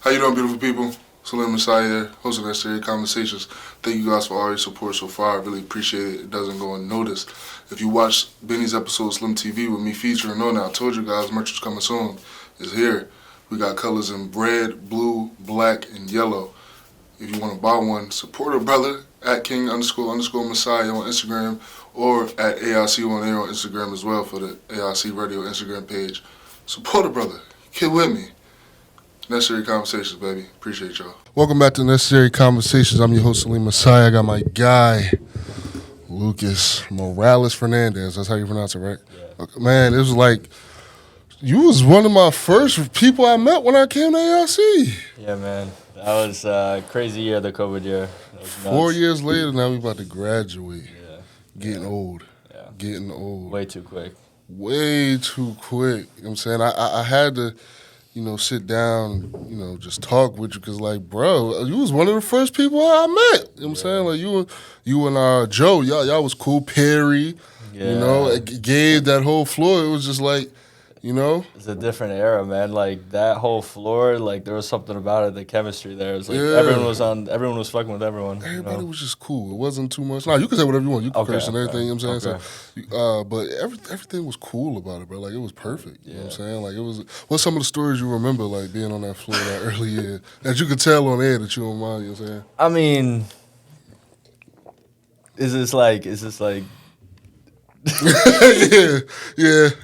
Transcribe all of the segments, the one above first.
How you doing, beautiful people? Saleem Messiah, hosting Necessary Conversations. Thank you guys for all your support so far. I really appreciate it. It doesn't go unnoticed. If you watched Benny's episode Slim TV with me featuring Nona, I told you guys merch is coming soon. It's here. We got colors in red, blue, black, and yellow. If you want to buy one, support a brother at King__Messiah on Instagram or at AIC on air on Instagram as well for the AIC Radio Instagram page. Support a brother. Get with me. Necessary Conversations, baby. Appreciate y'all. Welcome back to Necessary Conversations. I'm your host, Saleem Messiah. I got my guy, Lucas Morales-Fernandez. That's how you pronounce it, right? Yeah. Man, it was like, you was one of my first people I met when I came to AIC. Yeah, man. That was a crazy year, the COVID year. 4 years later, now we about to graduate. Yeah. Getting old. Yeah. Getting old. Way too quick. Way too quick. You know what I'm saying? I had to, sit down and, just talk with you because, like, bro, you was one of the first people I met. You know what I'm saying? Like, you and Joe, y'all was cool. Perry, Gabe, that whole floor. It was just like, It's a different era, man. Like, that whole floor, like, there was something about it, the chemistry there. It was like everyone was fucking with everyone. Everybody was just cool. It wasn't too much. No, you could say whatever you want. You could curse and everything, you know what I'm saying? Okay. So, but everything was cool about it, bro. Like, it was perfect. You know what I'm saying? Like, it was, what's some of the stories you remember, like, being on that floor that early year that you could tell on air that you don't mind, you know what I'm saying? I mean, is this like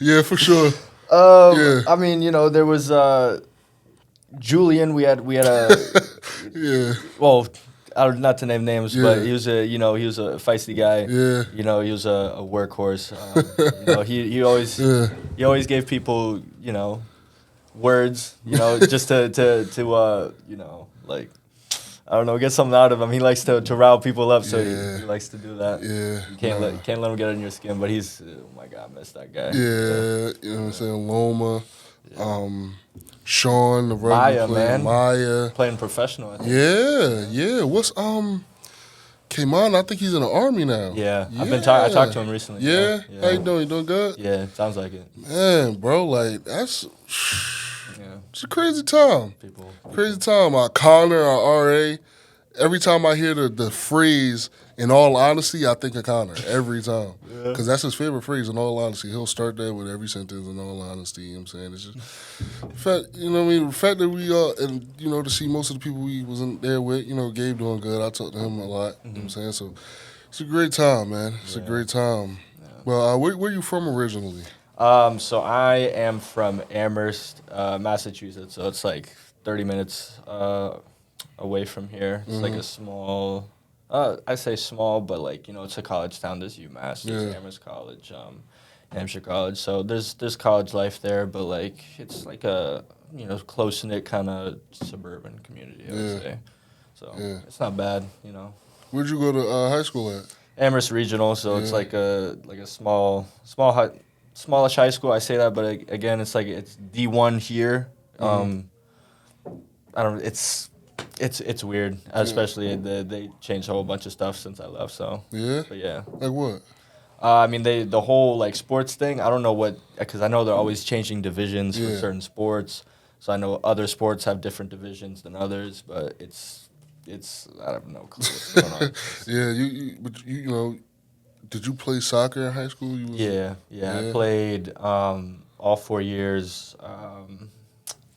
yeah, for sure. I mean, there was Julian. We had a yeah. Well, not to name names, but he was a feisty guy. Yeah. He was a workhorse. He always gave people words. Just to like, I don't know, get something out of him. He likes to rile people up, so he likes to do that. Yeah. You can't let him get on your skin, but he's, oh my God, I miss that guy. Yeah, you know what I'm saying? Loma, Sean, the Maya, man. Maya. Playing professional, I think. Yeah. What's, Kayman, I think he's in the Army now. Yeah. I talked to him recently. Yeah? How you doing? You doing good? Yeah, sounds like it. Man, bro, like, it's a crazy time. Crazy time. Our Connor, our RA, every time I hear the phrase, in all honesty, I think of Connor. Every time. Because that's his favorite phrase, in all honesty. He'll start that with every sentence, in all honesty. You know what I'm saying? It's just, the fact that we are, and, to see most of the people we wasn't there with, Gabe doing good. I talked to him a lot. You know what I'm saying? So it's a great time, man. It's a great time. Yeah. Well, where you from originally? So I am from Amherst, Massachusetts. So it's like 30 minutes away from here. It's like a small, I say small, but like, it's a college town. There's UMass, there's Amherst College, Hampshire College. So there's college life there, but like it's like a, close-knit kind of suburban community, I would say. So it's not bad, Where'd you go to high school at? Amherst Regional, so it's like a smallish high school. I say that, but again, it's like it's D1 here. It's weird, especially they changed a whole bunch of stuff since I left. So but yeah. Like what? I mean, the whole like sports thing. I don't know what, because I know they're always changing divisions for certain sports. So I know other sports have different divisions than others, but it's I have no clue what's going on. But did you play soccer in high school? Yeah. I played all 4 years.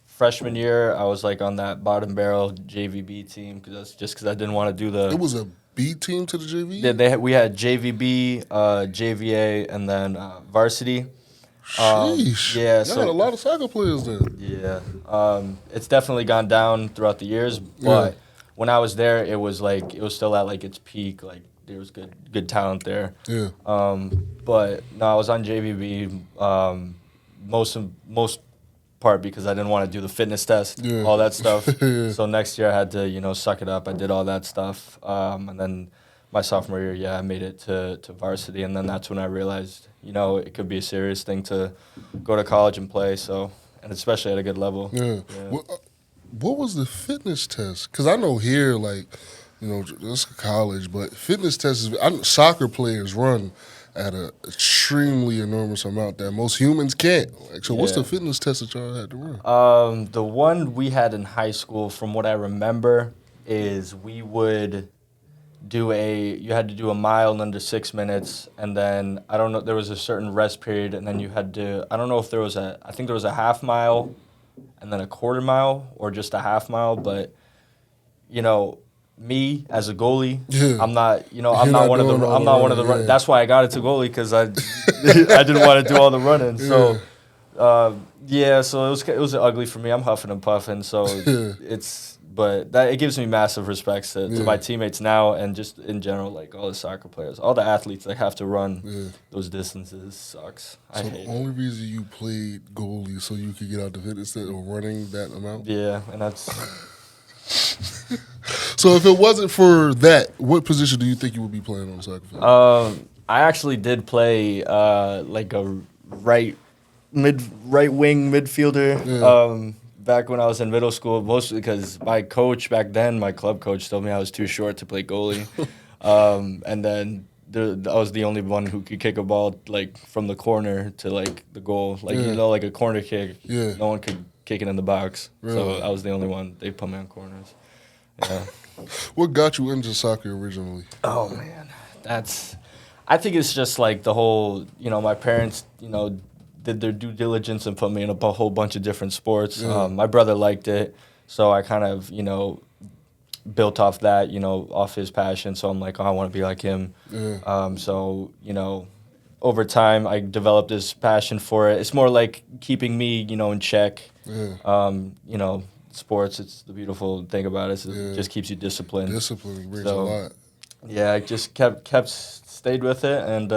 Freshman year, I was like on that bottom barrel JVB team because I didn't want to do the. It was a B team to the JV. Yeah, we had JVB, JVA, and then varsity. Sheesh. Yeah, so had a lot of soccer players there. Yeah, it's definitely gone down throughout the years, but when I was there, it was still at like its peak. Like there was good talent there. Yeah. But no, I was on JVB most part because I didn't want to do the fitness test, all that stuff. So next year I had to suck it up. I did all that stuff, and then my sophomore year, I made it to varsity, and then that's when I realized it could be a serious thing to go to college and play. So, and especially at a good level. Yeah. What was the fitness test? Because I know here, like, it's college, but fitness tests, soccer players run at an extremely enormous amount that most humans can't. Like, so what's the fitness test that y'all had to run? The one we had in high school, from what I remember, is we would you had to do a mile in under 6 minutes, and then I don't know, there was a certain rest period, and then you had to, I don't know if I think there was a half mile and then a quarter mile or just a half mile, but me as a goalie, I'm not, I'm not one of the run. That's why I got it to goalie, because I I didn't want to do all the running. So so it was ugly for me. I'm huffing and puffing, so but it gives me massive respects to my teammates now, and just in general, like all the soccer players, all the athletes that have to run those distances sucks. So the only reason you played goalie so you could get out the fitness instead of running that amount? Yeah, and that's. So if it wasn't for that, what position do you think you would be playing on the soccer field? I actually did play like a right wing midfielder back when I was in middle school, mostly because my coach back then, my club coach, told me I was too short to play goalie. And then I was the only one who could kick a ball like from the corner to like the goal, like like a corner kick. Yeah. No one could kick it in the box. Really? So I was the only one. They put me on corners. Yeah. What got you into soccer originally? Oh man, I think it's just like the whole, my parents, did their due diligence and put me in a whole bunch of different sports. Yeah. My brother liked it, so I kind of, built off that, off his passion. So I'm like, I want to be like him. Yeah. So, over time, I developed this passion for it. It's more like keeping me, in check. Yeah. Sports, it's the beautiful thing about it. It just keeps you disciplined. Discipline brings a lot. Yeah, I just stayed with it, and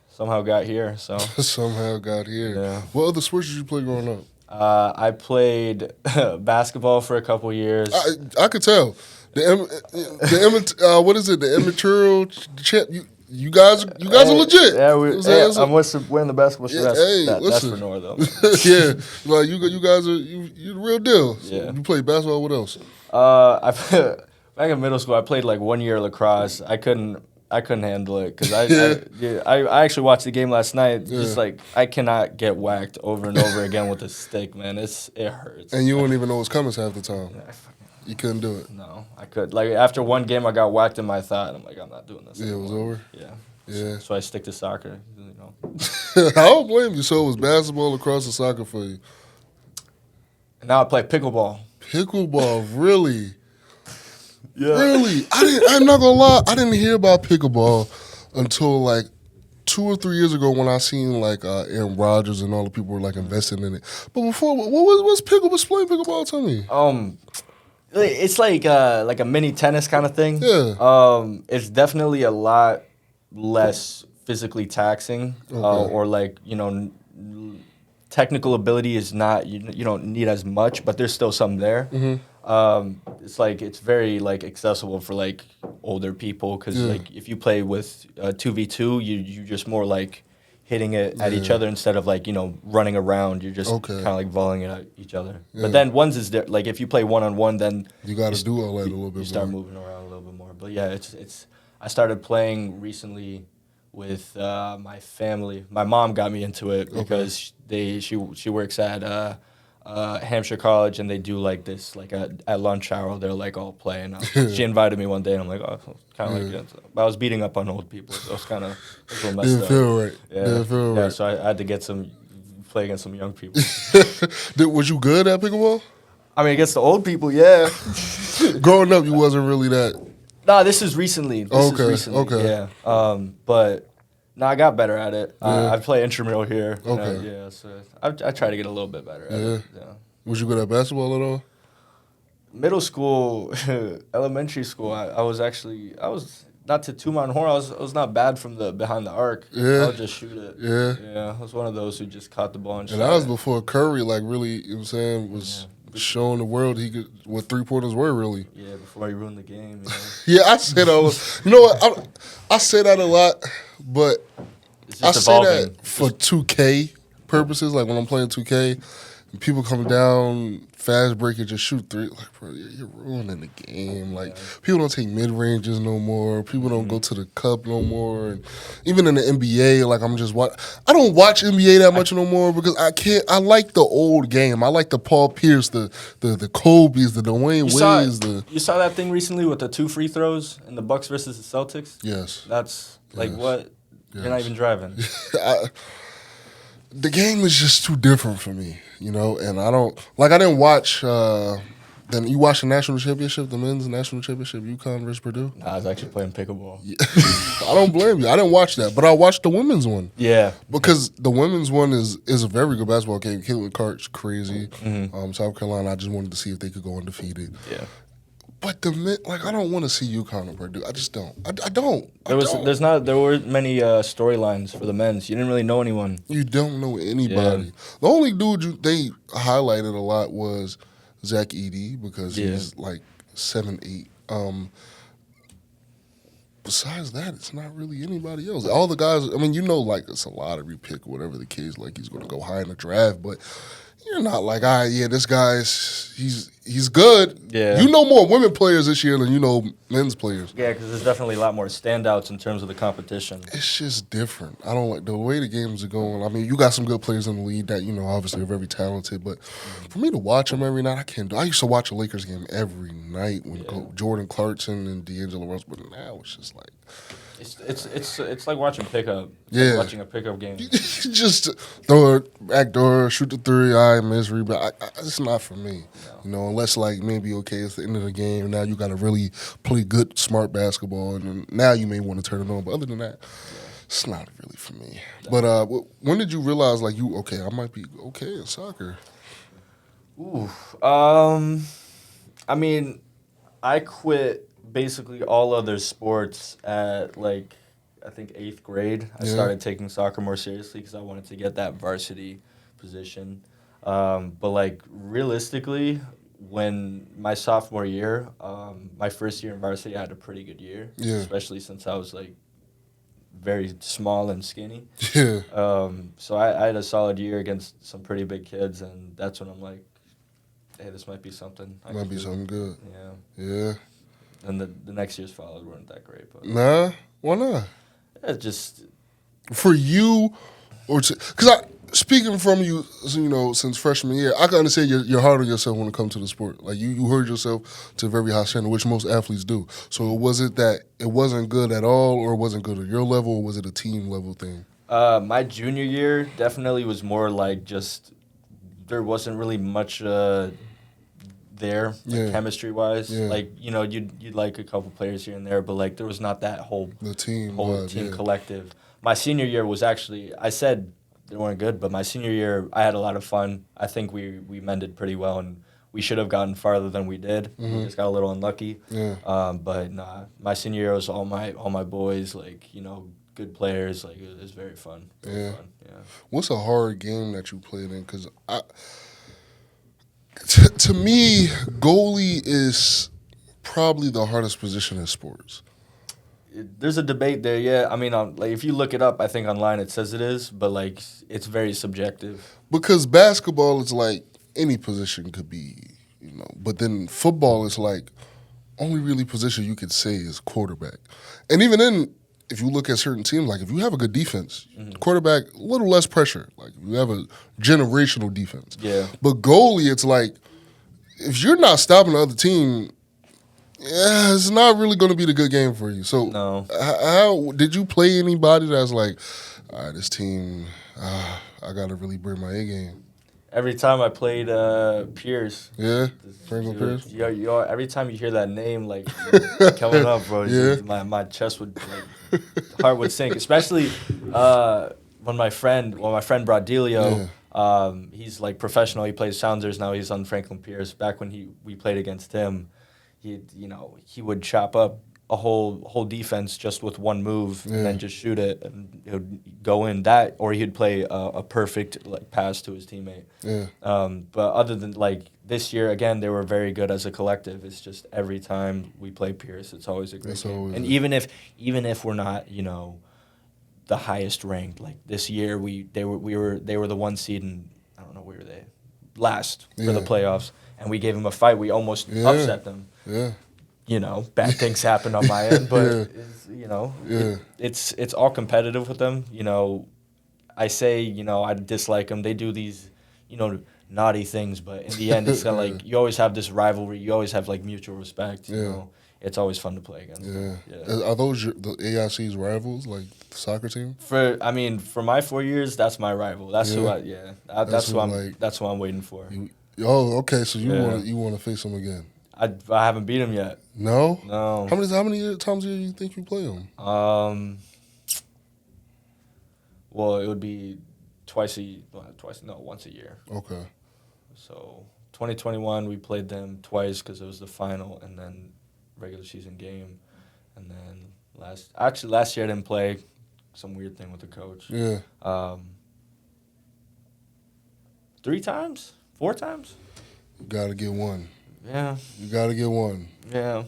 somehow got here. So somehow got here. Yeah. What other sports did you play growing up? I played basketball for a couple years. I could tell. What is it? The immature champ. You guys are legit. Yeah, I'm wearing the basketball shirt. That's for Nora, though. Yeah, like you guys are you the real deal. So you play basketball. What else? Back in middle school, I played like 1 year lacrosse. I couldn't handle it because I actually watched the game last night. Just like I cannot get whacked over and over again with a stick, man. It hurts. And you wouldn't even know what's coming half the time. You couldn't do it. No, I could. Like after one game, I got whacked in my thigh, and I'm like, I'm not doing this. Yeah, it was over. Yeah. So I stick to soccer. I don't blame you. So it was basketball, lacrosse, and soccer for you. And now I play pickleball. Pickleball, really? Yeah. Really? I'm not gonna lie. I didn't hear about pickleball until like 2 or 3 years ago when I seen like Aaron Rodgers and all the people were like investing in it. But before, what's pickleball? Explain pickleball to me. It's like a mini tennis kind of thing. Yeah. It's definitely a lot less physically taxing, or like technical ability is not you don't need as much, but there's still some there. Mm-hmm. It's very like accessible for like older people because like if you play with 2v2, you just more like hitting it at each other instead of like running around. You're just kind of like volleying it at each other. Yeah. But then ones is there. Like if you play 1-on-1, then you got to do all that a little bit. You start moving around a little bit more. But yeah, it's. I started playing recently with my family. My mom got me into it because she works at Hampshire College, and they do like this like at lunch hour they're like all playing. She invited me one day, and I'm like, kind of like but I was beating up on old people, so it was kind of a little messed up. Feel right. Yeah, feel right. So I had to play against some young people. Was you good at pickleball? I mean, against the old people, yeah. Growing up, you wasn't really that. No, this is recently. Okay. Yeah. But no, I got better at it. I play intramural here. Okay. So I try to get a little bit better at it. Yeah. Was you good at basketball at all? Middle school, elementary school, I was not to toot my own horn. I was not bad from the behind the arc. Yeah. I would just shoot it. Yeah. I was one of those who just caught the ball and shot. And that was before Curry, like really, you know what I'm saying, was showing the world what 3-pointers were really. Yeah, before he ruined the game. Yeah, I said you know what? I say that a lot, but I say that for 2K purposes. Like when I'm playing 2K, And people come down, fast break and just shoot three. Like, bro, you're ruining the game. Like, people don't take mid-ranges no more. People don't go to the cup no more. And even in the NBA, like, I don't watch NBA that much no more because I can't. I like the old game. I like the Paul Pierce, the Kobe's, the Dwayne Wades. You saw that thing recently with the 2 free throws in the Bucks versus the Celtics? Yes. That's, like, Yes. what? Yes. You're not even driving. The game is just too different for me, and I didn't watch. Then you watched the national championship, the men's national championship, UConn versus Purdue. Nah, I was actually playing pickleball. Yeah. I don't blame you. I didn't watch that, but I watched the women's one. Yeah, because the women's one is a very good basketball game. Caitlin Clark's crazy. South Carolina. I just wanted to see if they could go undefeated. Yeah. But I don't want to see UConn or Purdue. I just don't. I don't. There weren't many storylines for the men's. You didn't really know anyone. You don't know anybody. Yeah. The only dude they highlighted a lot was Zach Edey because he's like 7'8". Besides that, it's not really anybody else. All the guys, like it's a lottery pick, whatever the case. Like he's going to go high in the draft, but you're not like, this guy's he's good. Yeah. You know more women players this year than you know men's players. Yeah, because there's definitely a lot more standouts in terms of the competition. It's just different. I don't like the way the games are going. You got some good players in the league that, obviously are very talented, but for me to watch them every night, I can't do. I used to watch a Lakers game every night when Jordan Clarkson and D'Angelo Russell, but now it's just like it's like watching pickup. Yeah, watching a pickup game. Just throw it back door, shoot the three, misery. But it's not for me. No. Unless like maybe it's the end of the game. Now you got to really play good, smart basketball, and then now you may want to turn it on. But other than that, it's not really for me. But when did you realize like I might be okay in soccer? Ooh, I quit basically all other sports at like I think 8th grade. I started taking soccer more seriously because I wanted to get that varsity position. But like realistically, when my sophomore year, my first year in varsity, I had a pretty good year, especially since I was like very small and skinny. Yeah. So I had a solid year against some pretty big kids, and that's when I'm like, hey, this might be something. Might be something good. Yeah. Yeah. And the next years followed weren't that great. But nah, why not? It's just for you, because speaking from you, since freshman year, I can understand you're hard on yourself when it comes to the sport. Like you hurt yourself to a very high standard, which most athletes do. So was it that it wasn't good at all, or it wasn't good at your level, or was it a team level thing? My junior year definitely was more like just there wasn't really much there, chemistry wise. Like you'd like a couple players here and there, but like there was not that whole team collective. My senior year was actually, I said they weren't good, but my senior year I had a lot of fun. I think we mended pretty well, and we should have gotten farther than we did. Mm-hmm. We just got a little unlucky. Yeah. But nah, my senior year was all my boys, like good players. Like it was very fun. Very fun. Yeah. What's a hard game that you played in? Because to me, goalie is probably the hardest position in sports. There's a debate there, yeah. Like if you look it up, I think online it says it is, but like it's very subjective. Because basketball is like any position could be, but then football is like only really position you could say is quarterback. And even then, if you look at certain teams, like if you have a good defense, quarterback, a little less pressure. Like you have a generational defense. Yeah. But goalie, it's like if you're not stopping the other team, it's not really going to be the good game for you. So how did you play anybody that's like, all right, this team, I got to really bring my A game? Every time I played Pierce. Yeah? Franklin Pierce? Yo, every time you hear that name, like, coming up, bro, my chest would, like, heart would sink. Especially when my friend brought Delio, he's, like, professional. He plays Sounders now. He's on Franklin Pierce. Back when we played against him, he would chop up a whole defense just with one move and then just shoot it, and it would go in that, or he'd play a perfect like pass to his teammate. Yeah. But other than like this year, again, they were very good as a collective. It's just every time we play Pierce, it's always a great game. And even if we're not, the highest ranked, like this year they were the 1 seed, and I don't know where were they. last for the playoffs, and we gave them a fight. We almost upset them. Yeah. You know, bad things happen on my end, but Yeah. it's all competitive with them. You know, I say, you know, I dislike them. They do these, you know, naughty things, but in the end, it's kind of like you always have this rivalry. You always have like mutual respect. You know, it's always fun to play against. Yeah. Are those the AIC's rivals, like the soccer team? For my 4 years, that's my rival. That's who that's who I'm waiting for. Okay. So you want to face them again? I haven't beat him yet. No. No. How many times a year do you think you play them? Well, it would be once a year. Okay. So 2021, we played them twice because it was the final and then regular season game. And then last year I didn't play. Some weird thing with the coach. Yeah. 3 times? 4 times? You got to get one. Yeah. You got to get one. Yeah.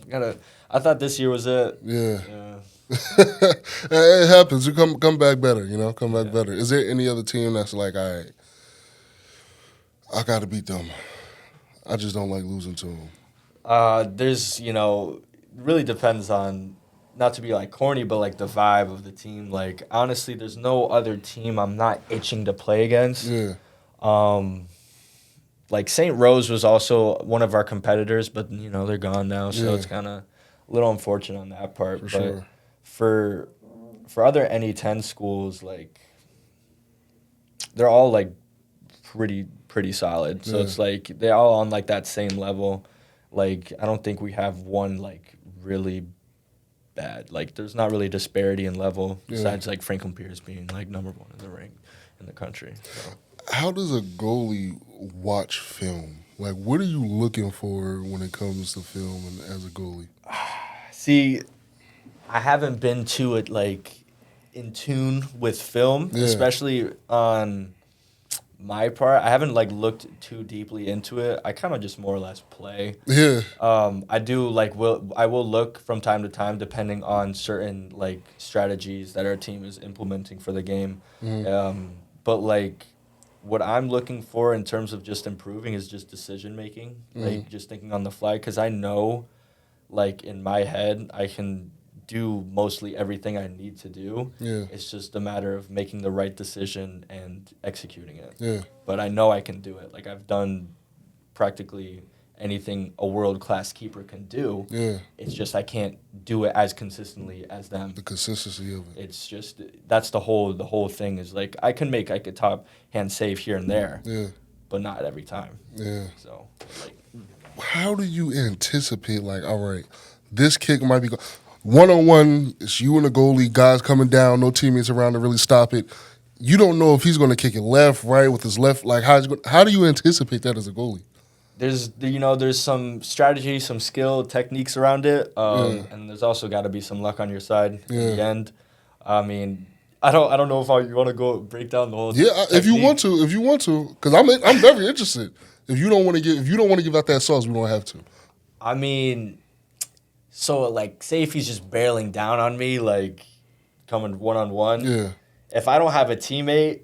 I thought this year was it. Yeah. It happens. You come back better, you know, come back better. Is there any other team that's like, all right, I got to beat them. I just don't like losing to them. There's, you know, really depends on, not to be like corny, but like the vibe of the team. Like, honestly, there's no other team I'm not itching to play against. Yeah. Like St. Rose was also one of our competitors, but, you know, they're gone now, so it's kind of a little unfortunate on that part. For but sure. For other NE10 schools, like, they're all like pretty solid. So it's like they're all on like that same level. Like, I don't think we have one like really bad. Like, there's not really disparity in level besides like Franklin Pierce being like number 1 in the rank in the country. So. How does a goalie watch film? Like, what are you looking for when it comes to film and as a goalie? See, I haven't been to it like in tune with film, especially on my part. I haven't like looked too deeply into it. I kind of just more or less play. Yeah. I do like I will look from time to time depending on certain like strategies that our team is implementing for the game. But like what I'm looking for in terms of just improving is just decision making, like just thinking on the fly, because I know like in my head I can do mostly everything I need to do. Yeah. It's just a matter of making the right decision and executing it. Yeah. But I know I can do it. Like, I've done practically anything a world-class keeper can do. Yeah. It's just I can't do it as consistently as them. The consistency of it. It's just that's the whole thing is like I can make like a top hand save here and there. Yeah. But not every time. Yeah. So like, how do you anticipate, like, all right, this kick might be one-on-one, it's you and the goalie, guys coming down, no teammates around to really stop it. You don't know if he's going to kick it left, right, with his left. Like, how do you anticipate that as a goalie? There's some strategy, some skill, techniques around it, and there's also got to be some luck on your side in the end. I mean, I don't know if you want to go break down the whole. Yeah, if you want to, because I'm very interested. If you don't want to give out that sauce, we don't have to. I mean, so like, say if he's just barreling down on me, like coming 1-on-1. Yeah. If I don't have a teammate,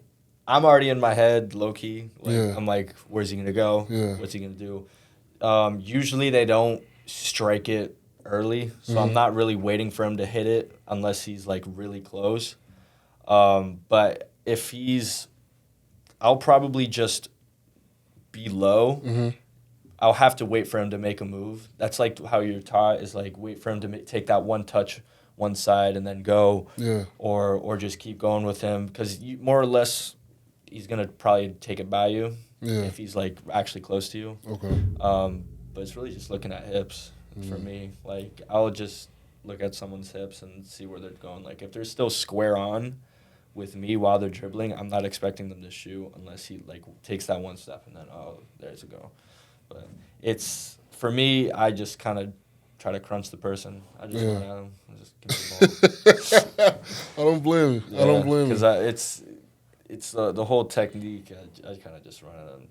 I'm already in my head, low key. Like, I'm like, where's he gonna go? Yeah. What's he gonna do? Usually they don't strike it early, so I'm not really waiting for him to hit it unless he's like really close. But if I'll probably just be low. I'll have to wait for him to make a move. That's like how you're taught, is like wait for him to take that one touch one side and then go. Yeah. Or just keep going with him, because more or less he's gonna probably take it by you if he's like actually close to you. Okay. But it's really just looking at hips for me. Like, I'll just look at someone's hips and see where they're going. Like, if they're still square on with me while they're dribbling, I'm not expecting them to shoot unless he like takes that one step and then there's a go. But it's, for me, I just kind of try to crunch the person. I just run at him and just give the ball. I don't blame you. I don't blame you. Because it's the whole technique. I kind of just run at them.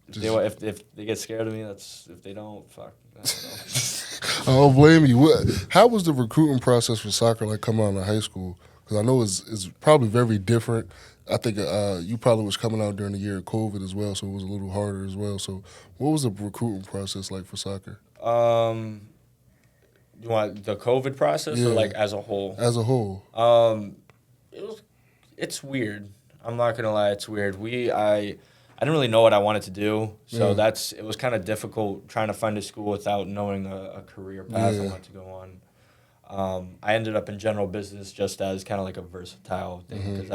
If they get scared of me, that's. If they don't, fuck. I don't blame you. How was the recruiting process for soccer like coming out of high school? Because I know it's probably very different I think you probably was coming out during the year of COVID as well, so it was a little harder as well. So what was the recruiting process like for soccer? You want the COVID process or like as a whole? As a whole. It's weird. I'm not gonna lie, it's weird. I didn't really know what I wanted to do, so it was kind of difficult trying to find a school without knowing a career path I wanted to go on. I ended up in general business just as kind of like a versatile thing because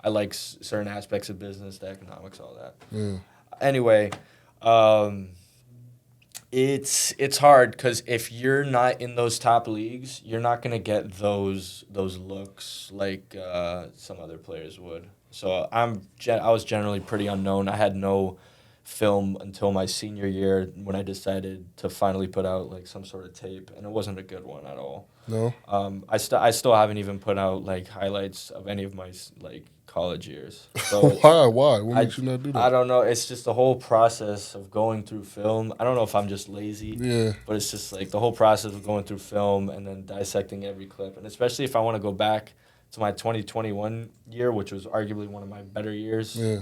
I like certain aspects of business, the economics, all that. Yeah. Anyway, it's hard because if you're not in those top leagues, you're not gonna get those looks like some other players would. So I was generally pretty unknown. I had no film until my senior year when I decided to finally put out like some sort of tape, and it wasn't a good one at all. No. I still haven't even put out like highlights of any of my like college years. So Why? What makes you not do that? I don't know. It's just the whole process of going through film. I don't know if I'm just lazy. Yeah. But it's just like the whole process of going through film and then dissecting every clip, and especially if I want to go back to my 2021 year, which was arguably one of my better years. Yeah.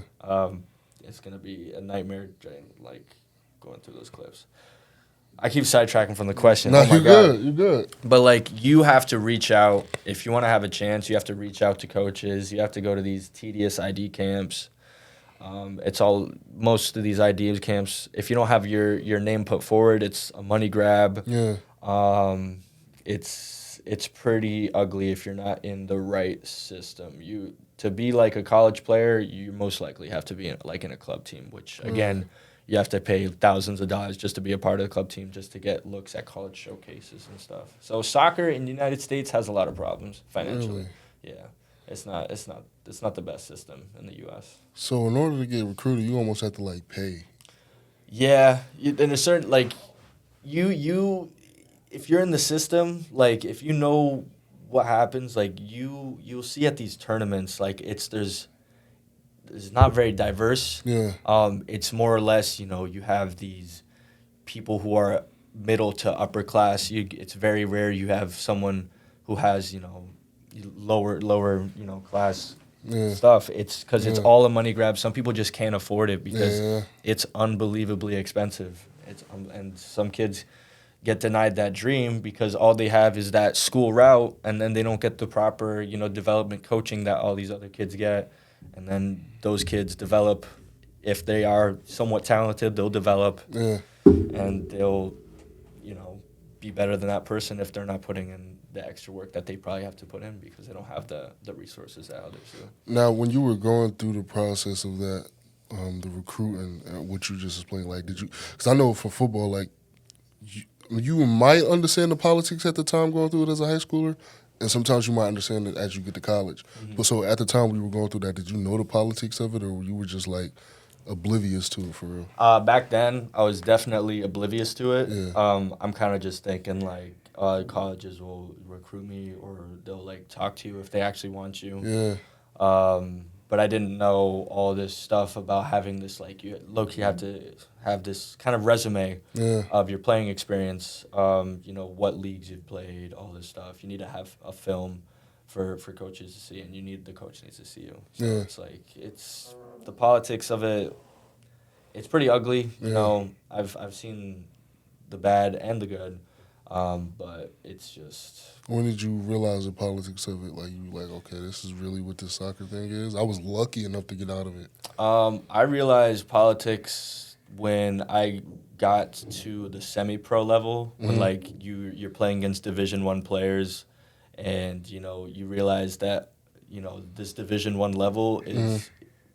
It's gonna be a nightmare, like going through those clips. I keep sidetracking from the question. No, oh my you're God. good. You're good. But like you have to reach out if you want to have a chance. You have to reach out to coaches. You have to go to these tedious ID camps. Most of these ID camps. If you don't have your name put forward, it's a money grab. Yeah. It's pretty ugly if you're not in the right system. To be like a college player, you most likely have to be in a club team, which again, you have to pay thousands of dollars just to be a part of the club team, just to get looks at college showcases and stuff. So soccer in the United States has a lot of problems financially. Really? Yeah, it's not the best system in the U.S. So in order to get recruited, you almost have to like pay. Yeah, in a certain you if you're in the system, like if you know what happens, like you'll see at these tournaments, like there's not very diverse. Yeah. It's more or less, you have these people who are middle to upper class. It's very rare you have someone who has, lower class stuff. It's because it's all a money grab. Some people just can't afford it because it's unbelievably expensive. And some kids get denied that dream because all they have is that school route, and then they don't get the proper, development coaching that all these other kids get. And then those kids develop. If they are somewhat talented, they'll develop, and they'll, be better than that person if they're not putting in the extra work that they probably have to put in because they don't have the resources that others do. Now, when you were going through the process of that, the recruiting, what you just explained, like, did you? Because I know for football, like, you might understand the politics at the time going through it as a high schooler, and sometimes you might understand it as you get to college. But so at the time we were going through that, did you know the politics of it, or you were just like oblivious to it for real? Back then, I was definitely oblivious to it. Yeah. I'm kind of just thinking like colleges will recruit me or they'll like talk to you if they actually want you. Yeah. But I didn't know all this stuff about having this like you have to have this kind of resume of your playing experience. What leagues you've played, all this stuff. You need to have a film for coaches to see, and the coach needs to see you. So it's like it's the politics of it. It's pretty ugly. I've seen the bad and the good, but it's just. When did you realize the politics of it? Like, you were like, okay, this is really what this soccer thing is? I was lucky enough to get out of it. I realized politics when I got to the semi-pro level, when like you're playing against Division I players, and you realize that this Division I level is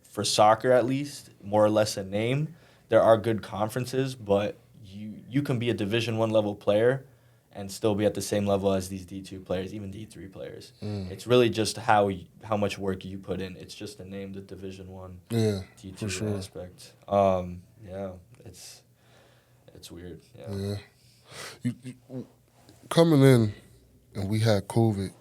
for soccer at least more or less a name. There are good conferences, but you can be a Division I level player and still be at the same level as these D2 players, even D3 players. It's really just how much work you put in. It's just a name, the Division I D2 for sure. aspect. It's weird. Yeah. You coming in, and we had COVID.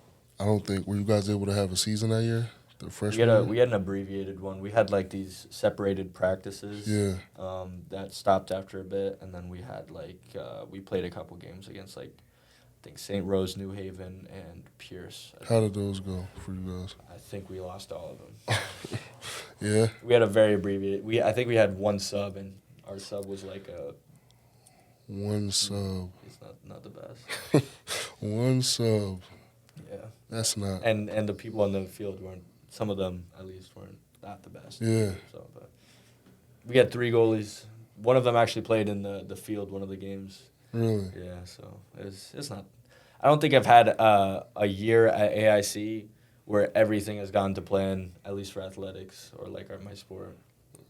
I don't think were you guys able to have a season that year? The freshman. We had an abbreviated one. We had like these separated practices. That stopped after a bit, and then we had we played a couple games against like think St. Rose, New Haven, and Pierce. How did those go for you guys? I think we lost all of them. Yeah. We had a very abbreviated. I think we had one sub, and our sub was like a. One sub. It's not the best. One sub. Yeah. That's not. And the people on the field weren't. Some of them at least weren't not the best. Yeah. So, but we had 3 goalies. One of them actually played in the field one of the games. Really? Yeah. So it's not. I don't think I've had a year at AIC where everything has gone to plan, at least for athletics or like my sport.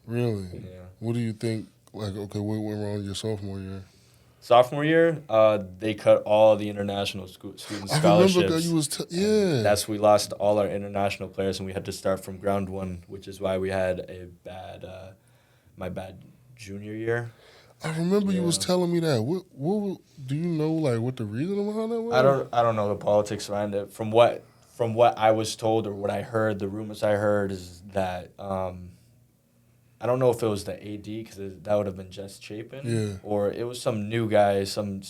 Really? Yeah. What do you think? Like, okay, what went wrong your sophomore year? Sophomore year, they cut all the international student scholarships. I remember that you was yeah. We lost all our international players, and we had to start from ground one, which is why we had a bad, my bad junior year. I remember you was Yeah. telling me that. What do you know? Like, what the reason behind that was? I don't know the politics behind it. From what I was told or what I heard, the rumors I heard is that I don't know if it was the AD because that would have been Jess Chapin, Yeah. or it was some new guy, some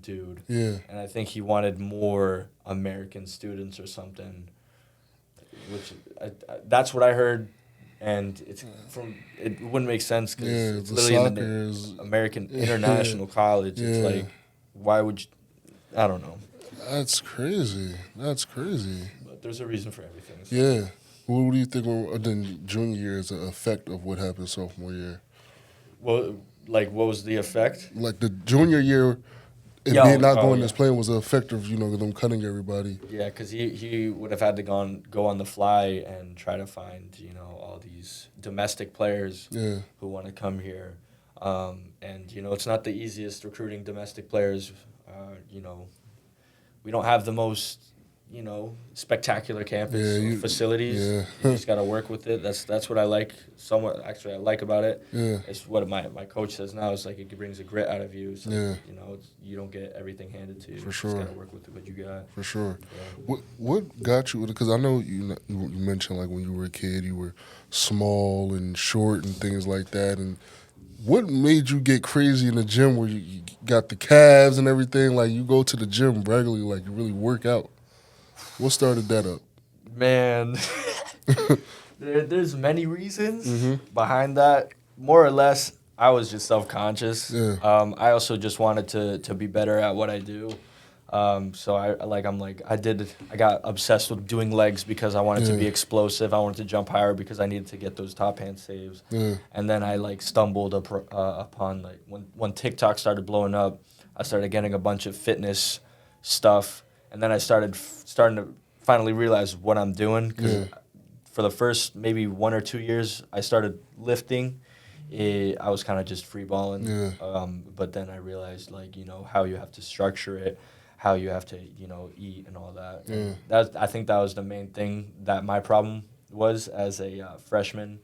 dude. Yeah. And I think he wanted more American students or something, which that's what I heard. And it wouldn't make sense because Yeah, it's the literally in soccer the is American yeah. international college. Yeah. It's like, why would you? I don't know. That's crazy. That's crazy. But there's a reason for everything. So. Yeah. What do you think then junior year is an effect of what happened sophomore year? Well, like, what was the effect? Like the junior year, it being not going as planned was an effect of, them cutting everybody. Yeah, because he would have had to go on the fly and try to find, all these domestic players Yeah. who want to come here. And, it's not the easiest recruiting domestic players. We don't have the most, spectacular campus facilities. Yeah. You just got to work with it. That's what I like I like about it. Yeah. It's what my coach says now. It's like it brings a grit out of you. So, Yeah. you don't get everything handed to you. For You sure. just got to work with what you got. For sure. Yeah. What got you? Because I know you mentioned like when you were a kid, you were small and short and things like that. And what made you get crazy in the gym where you got the calves and everything? Like you go to the gym regularly, like you really work out. What started that up? Man, there's many reasons Mm-hmm. behind that. More or less, I was just self-conscious. Yeah. I also just wanted to be better at what I do. So I got obsessed with doing legs because I wanted to be explosive. I wanted to jump higher because I needed to get those top hand saves. Yeah. And then I stumbled upon when TikTok started blowing up, I started getting a bunch of fitness stuff. And then I starting to finally realize what I'm doing. Because for the first maybe 1 or 2 years, I started lifting. I was kind of just free balling. Yeah. But then I realized, how you have to structure it, how you have to, eat and all that. Yeah. I think that was the main thing that my problem was as a freshman,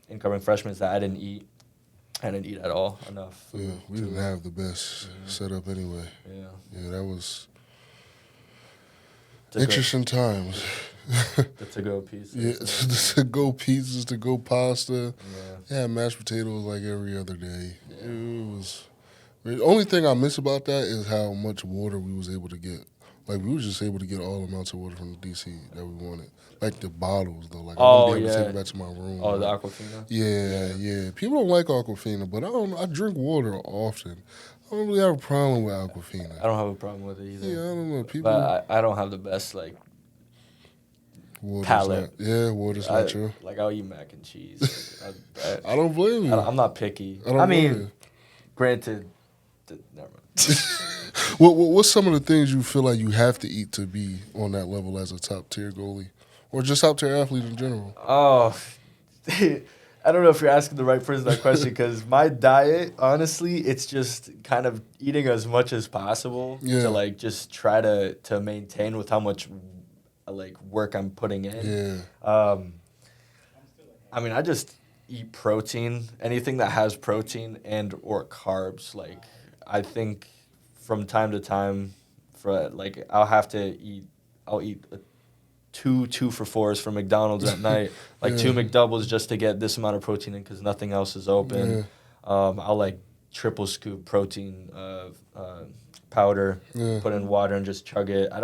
incoming freshman, is that I didn't eat. I didn't eat at all enough. Yeah. We didn't have the best setup anyway. Yeah. Yeah, that was To interesting times. The to-go pizza. Yeah, to go pizzas, to go pasta. Yeah. Yeah, mashed potatoes like every other day. Yeah. It was. The only thing I miss about that is how much water we was able to get. Like we was just able to get all amounts of water from the DC that we wanted. Like the bottles though. Like I wouldn't be able to take it back to my room. Oh, the Aquafina? Yeah. People don't like Aquafina, but I drink water often. I don't really have a problem with Aquafina. I don't have a problem with it either. Yeah, I don't know. People. But I don't have the best, Water's palate. water's not true. I'll eat mac and cheese. I don't blame you. I'm not picky. I don't blame you. Granted, never mind. What's some of the things you feel like you have to eat to be on that level as a top tier goalie, or just top tier athlete in general? Oh, I don't know if you're asking the right person that question because my diet, honestly, it's just kind of eating as much as possible to just try to maintain with how much work I'm putting in. Yeah. I just eat protein, anything that has protein and or carbs. I think from time to time, I'll eat two 2-for-4s from McDonald's at night, 2 McDoubles just to get this amount of protein in because nothing else is open. Yeah. I'll triple scoop protein powder, Yeah. put in water and just chug it. I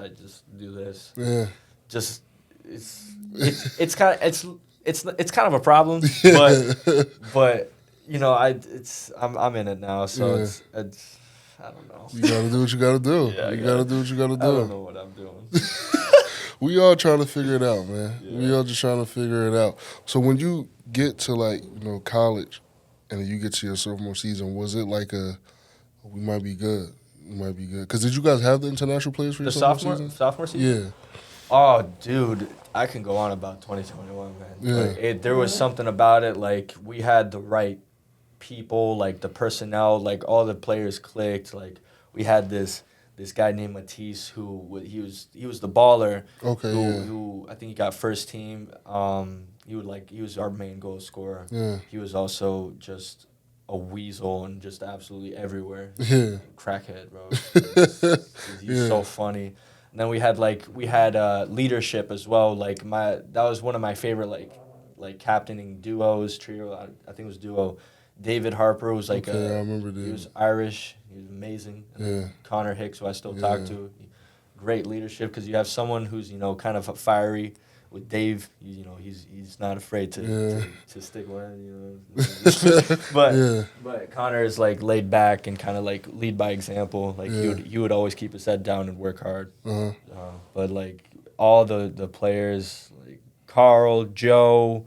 just do this. Yeah. Just it's kind of it's kind of a problem, but I'm in it now, so Yeah. it's I don't know. You gotta do what you gotta do. Yeah, You gotta do what you gotta do. I don't know what I'm doing. We all trying to figure it out, man. Yeah. We all just trying to figure it out. So when you get to college, and you get to your sophomore season, was it like we might be good, Because did you guys have the international players for your The sophomore season? Yeah. Oh, dude, I can go on about 2021, man. Yeah. There was something about it. Like, we had the right people, like the personnel, like all the players clicked. Like, we had this guy named Matisse he was the baller. Okay. Who I think he got first team. He was our main goal scorer. Yeah. He was also just a weasel and just absolutely everywhere. Yeah. Crackhead, bro. He's Yeah. so funny. And then we had leadership as well. That was one of my favorite like captaining duos, trio. I think it was duo. David Harper was I remember that. He was Irish. He was amazing. And then Connor Hicks, who I still talk to. Great leadership because you have someone who's kind of fiery. With Dave, he's not afraid to stick one. But Connor is laid back and kind of lead by example. He would always keep his head down and work hard. Uh-huh. But all the players like Carl, Joe,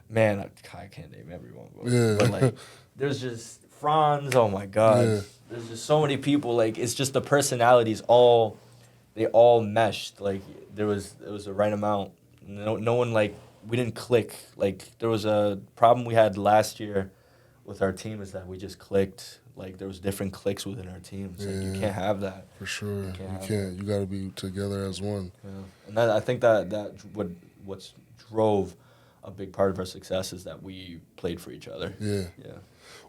man, I can't name everyone. But there's just Franz. Oh my God, there's just so many people. It's just the personalities they all meshed. It was the right amount. No one we didn't click. There was a problem we had last year with our team is that we just clicked. There was different cliques within our team. You can't have that. For sure, you can't. You got to be together as one. Yeah, and I think that what drove a big part of our success is that we played for each other. Yeah. Yeah.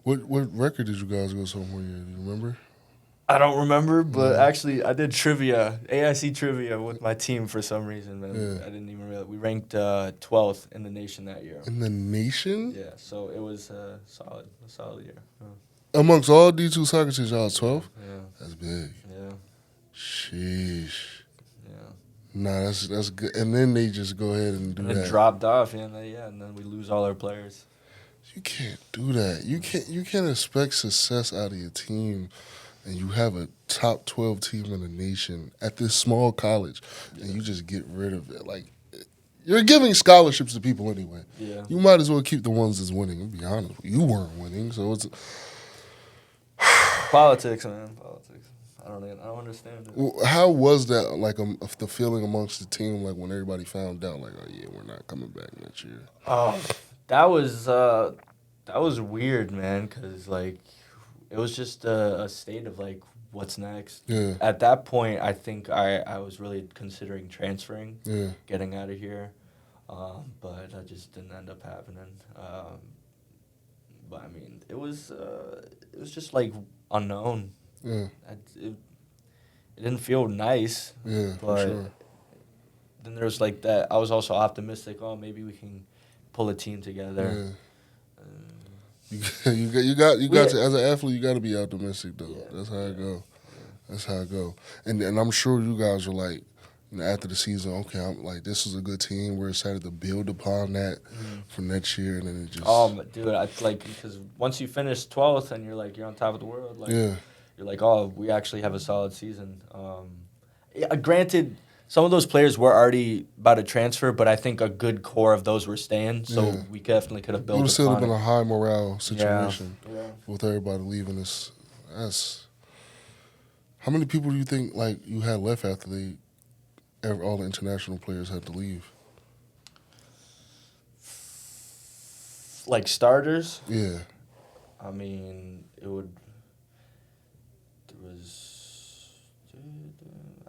What record did you guys go sophomore year? Do you remember? I don't remember, but actually I did trivia, AIC trivia with my team for some reason, man. Yeah. I didn't even realize. We ranked 12th in the nation that year. In the nation? Yeah, so it was a solid year. Yeah. Amongst all D2 soccer teams, y'all 12? Yeah. That's big. Yeah. Sheesh. Yeah. Nah, that's good. And then they just go ahead and do And that. it dropped off, and then we lose all our players. You can't do that. You can't expect success out of your team, and you have a top 12 team in the nation at this small college, and you just get rid of it. You're giving scholarships to people anyway. Yeah. You might as well keep the ones that's winning. To be honest, you weren't winning, so it's Politics, man. Politics. I don't understand it. How was that? The feeling amongst the team, when everybody found out, oh yeah, we're not coming back next year. That was weird, man, because it was just a state of what's next. Yeah. At that point, I think I was really considering transferring, getting out of here, but that just didn't end up happening. But I mean, it was just unknown. Yeah. It didn't feel nice. Yeah, but for sure. then there was that. I was also optimistic. Oh, maybe we can pull a team together. Yeah. You got to, as an athlete, you got to be optimistic though. Yeah. That's how it go. That's how it go. And I'm sure you guys are after the season, okay, I'm this is a good team. We're excited to build upon that for next year, and then it just. Oh, but dude, because once you finish 12th and you're on top of the world, yeah. You're oh, we actually have a solid season. Granted, some of those players were already about to transfer, but I think a good core of those were staying, so we definitely could have built. It would have still upon been it. a high morale situation Yeah. with everybody leaving. How many people do you think you had left after all the international players had to leave? Starters? Yeah. I mean,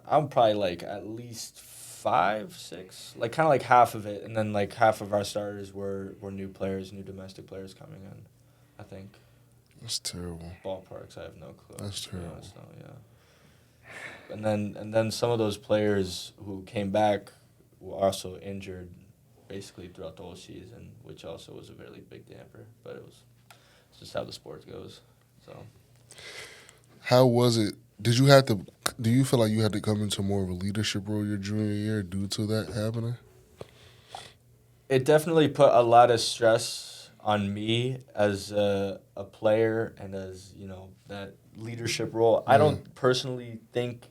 I'm probably at least 5, 6, kind of half of it, and then half of our starters were new players, new domestic players coming in. I think. That's terrible. Ballparks, I have no clue. That's terrible. So, yeah. And then some of those players who came back were also injured, basically throughout the whole season, which also was a really big damper. But it's just how the sport goes. So How was it? Did you have to? Do you feel like you had to come into more of a leadership role your junior year due to that happening? it definitely put a lot of stress on me as a player and as that leadership role. I don't personally think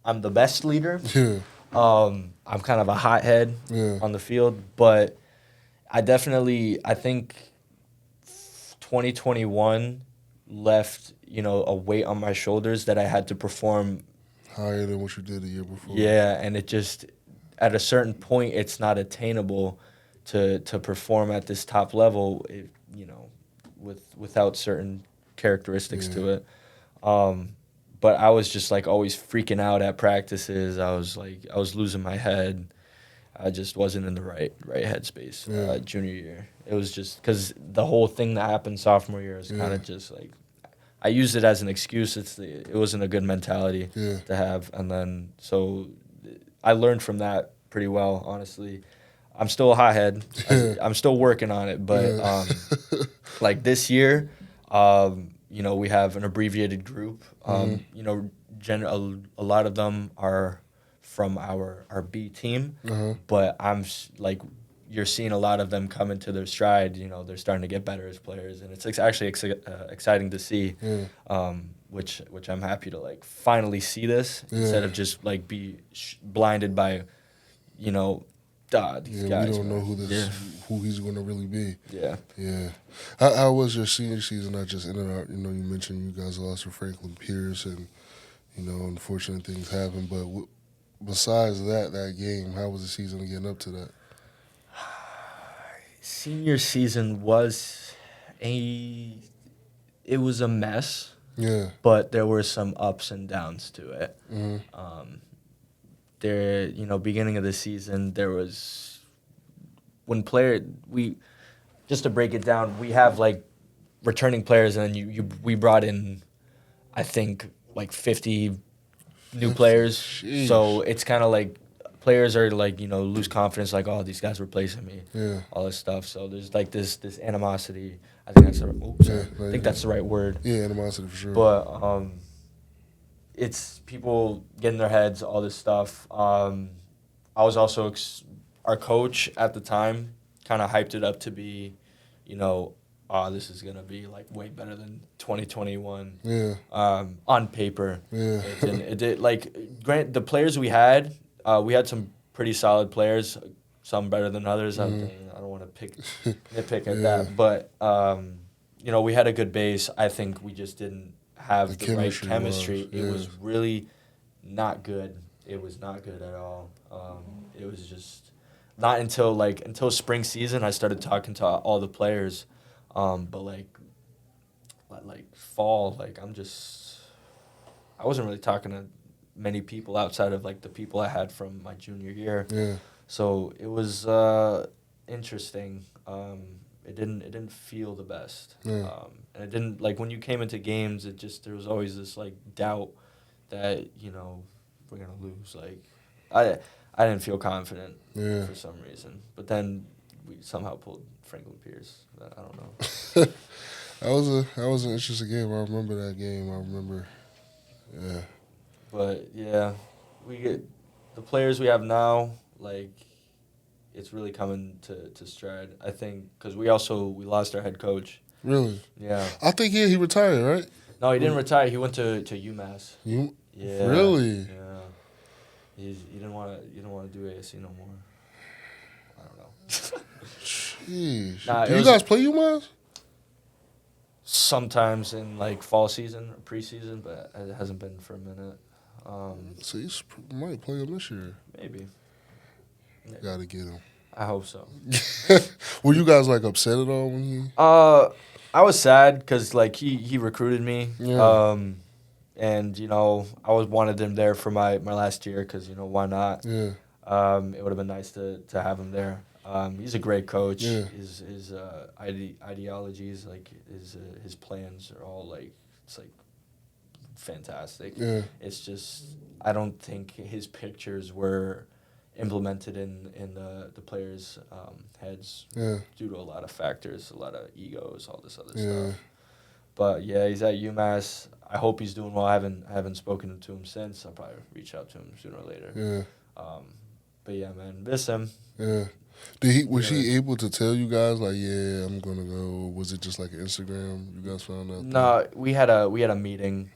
I'm the best leader. Yeah, I'm kind of a hothead yeah, on the field, but I think 2021 left, a weight on my shoulders that I had to perform. higher than what you did the year before. Yeah, and it just, at a certain point, it's not attainable to perform at this top level, without certain characteristics to it. But I was just like always freaking out at practices. I was losing my head. I just wasn't in the right headspace junior year. It was just because the whole thing that happened sophomore year is kind of just like I used it as an excuse. It wasn't a good mentality to have, and then so I learned from that pretty well. Honestly, I'm still a hothead. I'm still working on it, but like this year, we have an abbreviated group. A lot of them are from our B team, but like you're seeing a lot of them come into their stride. They're starting to get better as players, and it's actually exciting to see. Which I'm happy to like finally see this instead of just like be blinded by, these guys. We don't know who he's going to really be. Yeah. How was your senior season? Not just in and out. You mentioned you guys lost to Franklin Pierce, and unfortunate things happen. But besides that game, how was the season getting up to that? Senior season was it was a mess. Yeah. But there were some ups and downs to it. Beginning of the season, there was just to break it down, we have like returning players, and then we brought in, I think, like 50 new players. Sheesh. So it's kind of like players are like lose confidence, like, oh, these guys replacing me, all this stuff. So there's like this animosity. I think that's the right word. Yeah, animosity for sure. But it's people getting their heads, all this stuff. I was also our coach at the time kind of hyped it up to be, this is gonna be like way better than 2021. Yeah. On paper. Yeah. It did like the players we had some pretty solid players, some better than others. I don't want to nitpick at that, but we had a good base. I think we just didn't have the right chemistry. It was really not good. It was not good at all. It was just not until spring season I started talking to all the players. But like fall, like I wasn't really talking to many people outside of like the people I had from my junior year. Yeah. So it was interesting. It didn't feel the best. Yeah. And it didn't, like, when you came into games, there was always this like doubt that we're gonna lose. Like I didn't feel confident for some reason. But then we somehow pulled Franklin Pierce. I don't know. That was an interesting game. I remember that game. Yeah. But yeah, we get the players we have now. Like, it's really coming to stride. I think because we lost our head coach. Really? Yeah. I think he retired, right? No, he didn't retire. He went to UMass. Yeah. Really? Yeah. He didn't want to do AIC no more. I don't know. Jeez. Do you guys play UMass? Sometimes in like fall season or preseason, but it hasn't been for a minute. So you might play him this year. Maybe. Gotta get him. I hope so. Were you guys like upset at all when he? I was sad because like he recruited me. Yeah. And I wanted him there for my last year because why not? Yeah. It would have been nice to have him there. He's a great coach. Yeah. His ideologies, like his plans are all like it's like fantastic. Yeah. It's just I don't think his pictures were implemented in the players' heads due to a lot of factors, a lot of egos, all this other stuff. But yeah, he's at UMass. I hope he's doing well. I haven't spoken to him since. I'll probably reach out to him sooner or later. Yeah. But yeah, man, miss him. Yeah. Was he able to tell you guys like, yeah, I'm gonna go? Or was it just like an Instagram? You guys found out? No, we had a meeting.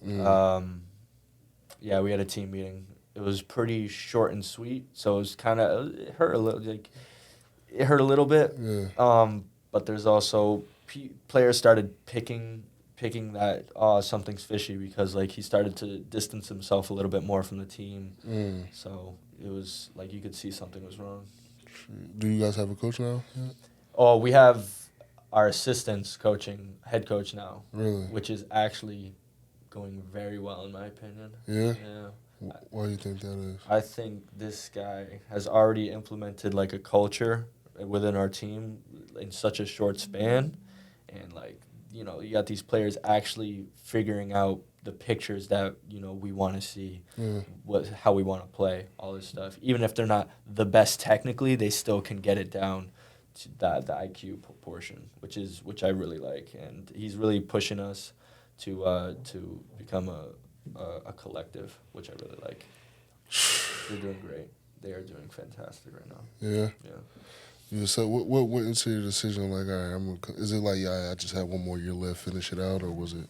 Yeah, we had a team meeting. It was pretty short and sweet, so it was it hurt a little. It hurt a little bit. Yeah. But there's also players started picking that something's fishy because like he started to distance himself a little bit more from the team. So it was like you could see something was wrong. Do you guys have a coach now? Yeah. Oh, we have our assistants coaching, head coach now. Really? Which is actually going very well in my opinion. Yeah? Yeah. Why do you think that is? I think this guy has already implemented like a culture within our team in such a short span, and like you got these players actually figuring out the pictures that we want to see, how we want to play, all this stuff. Even if they're not the best technically, they still can get it down to the IQ portion, which I really like, and he's really pushing us to become a collective, which I really like. They're doing great. They are doing fantastic right now. Yeah. Yeah. Yeah, so what went into your decision? Like, all right, is it like, I just had one more year left, finish it out, or was it?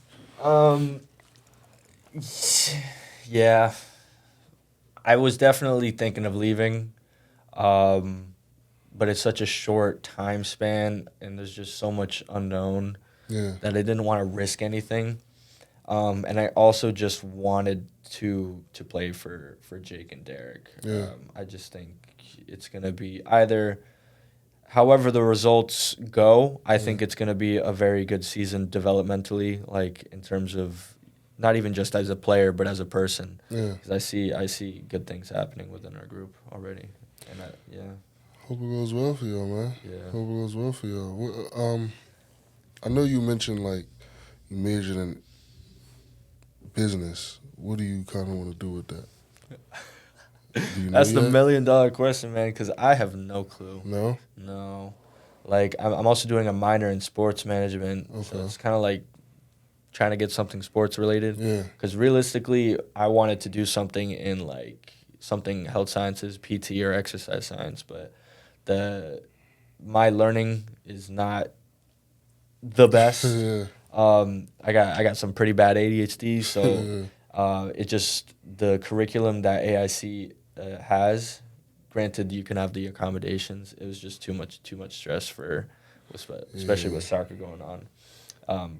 Yeah, I was definitely thinking of leaving, but it's such a short time span, and there's just so much unknown that I didn't want to risk anything, and I also just wanted to play for Jake and Derek. Yeah. I just think it's gonna be either. However the results go, I think it's going to be a very good season developmentally, like in terms of not even just as a player, but as a person. Yeah. Because I see good things happening within our group already. And Hope it goes well for y'all, man. Yeah. Hope it goes well for y'all. I know you mentioned like you majored in business. What do you kind of want to do with that? Do you know That's the yet? $1 million question, man, because I have no clue. No? No. Like, I'm also doing a minor in sports management, so it's kind of like trying to get something sports related. Yeah. Because realistically, I wanted to do something in, like, something health sciences, PT, or exercise science, but my learning is not the best. I got some pretty bad ADHD, so the curriculum that AIC has, granted you can have the accommodations, it was just too much stress especially with soccer going on.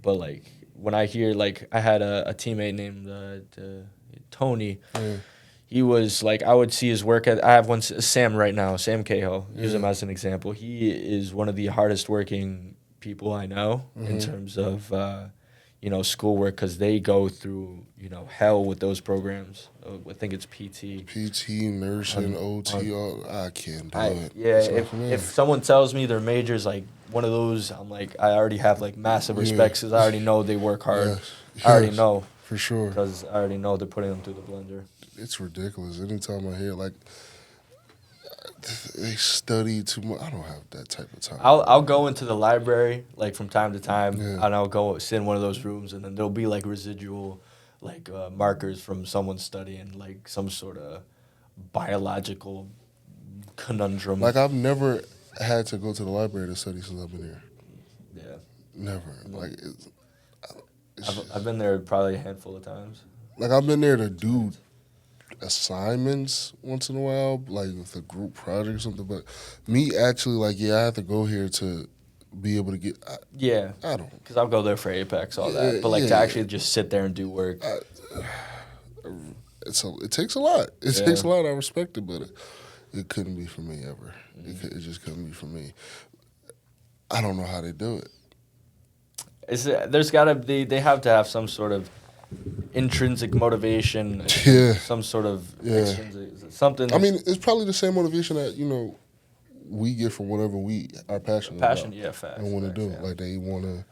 But like when I hear, like, I had a teammate named Tony. He was like, I would see his work I have one, Sam right now, Sam Cahill, use him as an example. He is one of the hardest working people I know in terms of schoolwork, because they go through hell with those programs. I think it's PT, nursing, OT. I can't do it. Yeah, if someone tells me their major's like one of those, I'm like, I already have like massive respect, because I already know they work hard. Yes. I already know for sure, because I already know they're putting them through the blender. It's ridiculous. Anytime I hear like they study too much, I don't have that type of time. I'll go into the library like from time to time, and I'll go sit in one of those rooms, and then there'll be like residual like markers from someone studying like some sort of biological conundrum. Like, I've never had to go to the library to study since I've been here. Yeah. Never. Like, I've been there probably a handful of times. Like, I've been there to do assignments once in a while, like with a group project or something. But me actually, like, I have to go here to be able to get. I don't. Because I'll go there for Apex, all that. But like to actually just sit there and do work. It takes a lot. It takes a lot. I respect it, but it couldn't be for me ever. It just couldn't be for me. I don't know how they do it. There's gotta be. They have to have some sort of intrinsic motivation. Some sort of extrinsic something. I mean, it's probably the same motivation that we get from whatever we are passionate about. Facts. And want to do. Like, they want to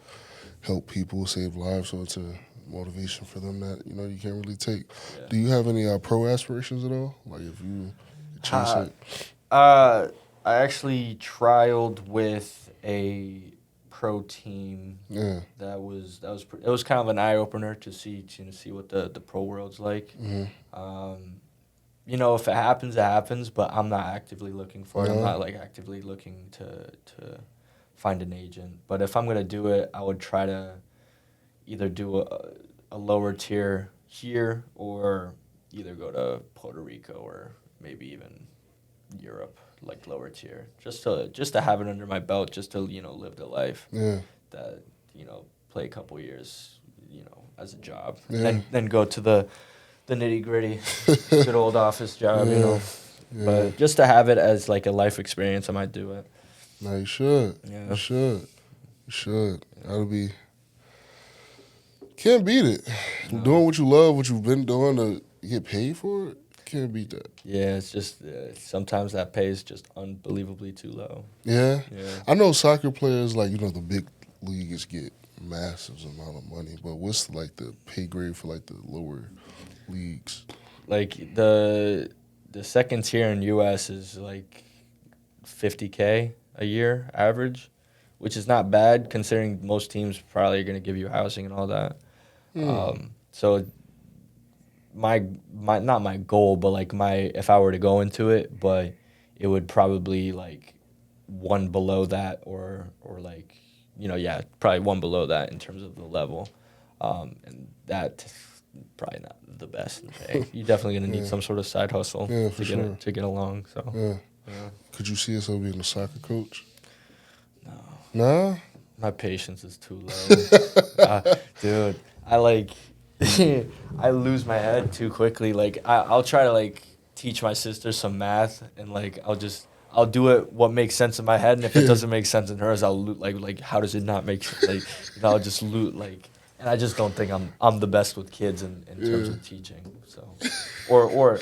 help people, save lives, so it's a motivation for them that you can't really take. Yeah. Do you have any pro aspirations at all? Like, if you chase it? I actually trialed with a pro team. Yeah. It was kind of an eye opener to see what the pro world's like. You know, if it happens, it happens. But I'm not actively looking for it. I'm not like actively looking to find an agent. But if I'm gonna do it, I would try to either do a lower tier here or either go to Puerto Rico or maybe even Europe, like lower tier, just to have it under my belt, just to live the life that play a couple years as a job, and then go to the nitty gritty, good old office job, But just to have it as like a life experience, I might do it. No, you should. Yeah. You should. You should. That'll be. Can't beat it. No. Doing what you love, what you've been doing to get paid for it, can't beat that. Yeah, it's just sometimes that pay is just unbelievably too low. Yeah? Yeah. I know soccer players, like, the big leagues get massive amount of money, but what's, like, the pay grade for, like, the lower leagues? Like, the second tier in U.S. is, like, $50K a year average, which is not bad considering most teams probably are going to give you housing and all that. So my not my goal, but like if I were to go into it, but it would probably like one below that or like probably one below that in terms of the level, and that probably not the best in pay. You're definitely gonna need some sort of side hustle to get along. So yeah. Could you see yourself being a soccer coach? No. Nah? My patience is too low. Dude, I lose my head too quickly. Like, I'll try to, like, teach my sister some math, and, like, I'll do it what makes sense in my head, and if it doesn't make sense in hers, I'll loot, like, how does it not make sense? Like, I'll just loot, like, and I just don't think I'm the best with kids in terms of teaching, so. Or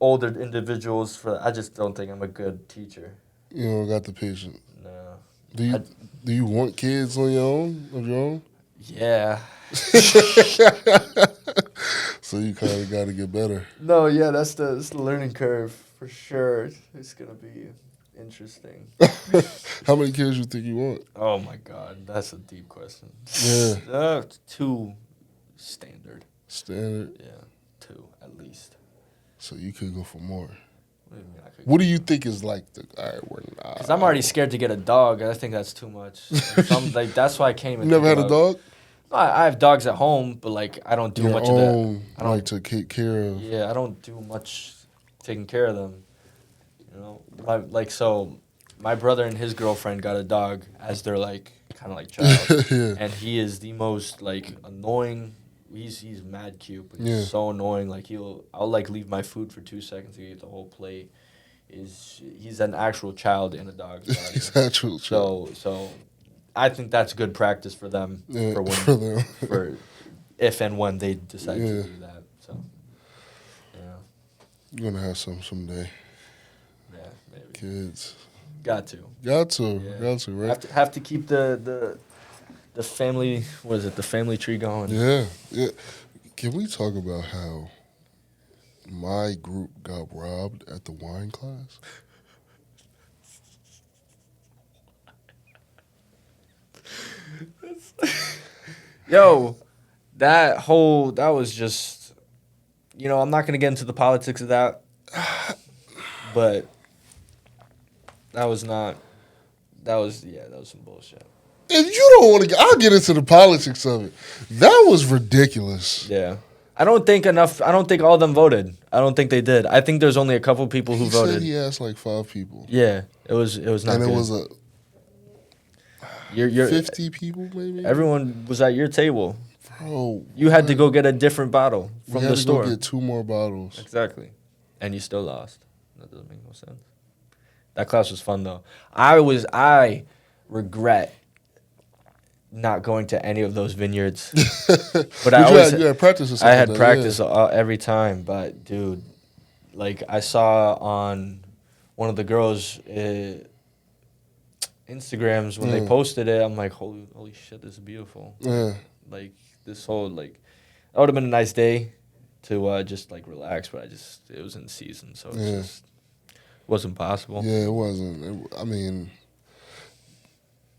older individuals, I just don't think I'm a good teacher. You don't got the patience. No. Do you want kids of your own? Yeah. So you kind of got to get better. No, yeah, that's the learning curve for sure. It's gonna be interesting. How many kids you think you want? Oh my God, that's a deep question. Yeah. 2 standard. Standard. Yeah, 2 at least. So you could go for more. What do you mean I could? What do you think is like all right, Because I'm already scared to get a dog. I think that's too much. So like that's why I can't even. You never had a dog? No, I have dogs at home, but like I don't do much of that. I don't like to take care of. Yeah, I don't do much taking care of them. My brother and his girlfriend got a dog as their like kind of like child, and he is the most like annoying. He's mad cute, but he's so annoying. Like I'll like leave my food for 2 seconds to eat the whole plate. He's an actual child in a dog's body. He's actual child. So I think that's good practice for them for if and when they decide to do that. So you're gonna have some someday. Yeah, maybe. Kids. Got to. Right? Have to keep the family. What is it? The family tree going. Yeah. Can we talk about how my group got robbed at the wine class? Yo, that was just, I'm not gonna get into the politics of that, but that was some bullshit. If you don't want to, I'll get into the politics of it. That was ridiculous. Yeah. I don't think all of them voted. I don't think they did. I think there's only a couple people who voted. Said he asked like 5 people. Yeah, it was not and good. It was a you're 50 people maybe. Everyone was at your table. Bro, you had to go get a different bottle from the store. We had to go get 2 more bottles. Exactly, and you still lost. That doesn't make no sense. That class was fun though. I regret not going to any of those vineyards. But you had practice or something. I had practice every time, but dude, like I saw on one of the girls' Instagrams when they posted it, I'm like, holy shit, this is beautiful. Yeah. Like this whole that would have been a nice day to just like relax, but it was in season, so it just wasn't possible. Yeah, it wasn't.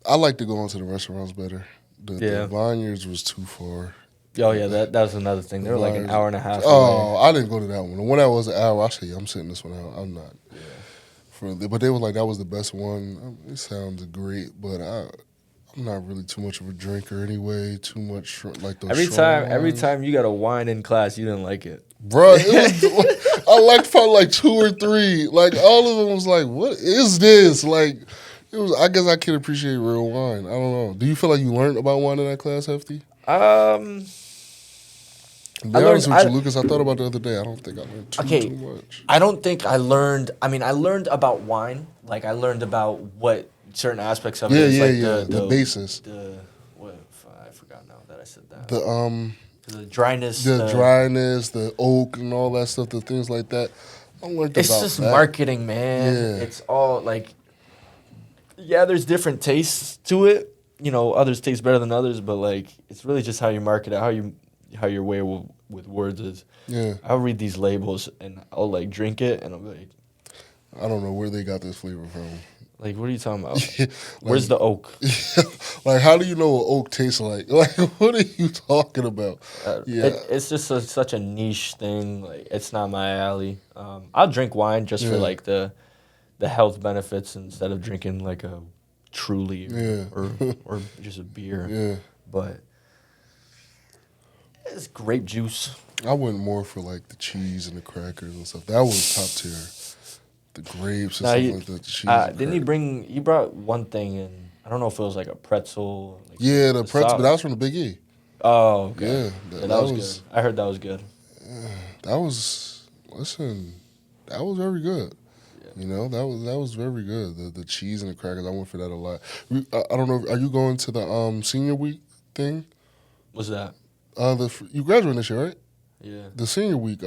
I like to go into the restaurants better. The Yeah. vineyards was too far. Oh yeah, that was another thing. They were like an Vineyards- hour and a half Oh, away. I didn't go to that one. The one that was an hour, I said, I'm sitting this one out. I'm not. But they were like, that was the best one. It sounds great, but I'm not really too much of a drinker anyway. Too much like those. Every wines. time you got a wine in class, you didn't like it. Bro, I liked probably like 2 or 3. Like all of them was like, what is this? Like it was. I guess I can appreciate real wine. I don't know. Do you feel like you learned about wine in that class, Hefty? To be honest with you, Lucas, I thought about the other day. I don't think I learned too much. I don't think I learned. I mean, I learned about wine. Like I learned about what certain aspects of it is. Like The basis. I forgot now that I said that. The dryness. the dryness, the oak, and all that stuff. The things like that. I learned It's about just that. marketing, man. Yeah. It's all like, yeah, there's different tastes to it. You know, others taste better than others, but like, it's really just how you market it, how your way with words is. Yeah. I'll read these labels and I'll like drink it and I'll be like, I don't know where they got this flavor from. Like, what are you talking about? Where's the oak? Like, how do you know what oak tastes like? Like, what are you talking about? It's just such a niche thing. Like, it's not my alley. I'll drink wine just for like the health benefits instead of drinking like a Truly or just a beer. Yeah. But it's grape juice. I went more for like the cheese and the crackers and stuff. That was top tier. The grapes and stuff like that. The cheese. Didn't he brought one thing in? I don't know if it was like a pretzel. Like the pretzel, but that was from the Big E. Oh, okay. Yeah, that was good. I heard that was good. That was very good. Yeah. You know, that was very good. The cheese and the crackers, I went for that a lot. I don't know. Are you going to the senior week thing? What's that? You graduated this year, right? Yeah. The senior week.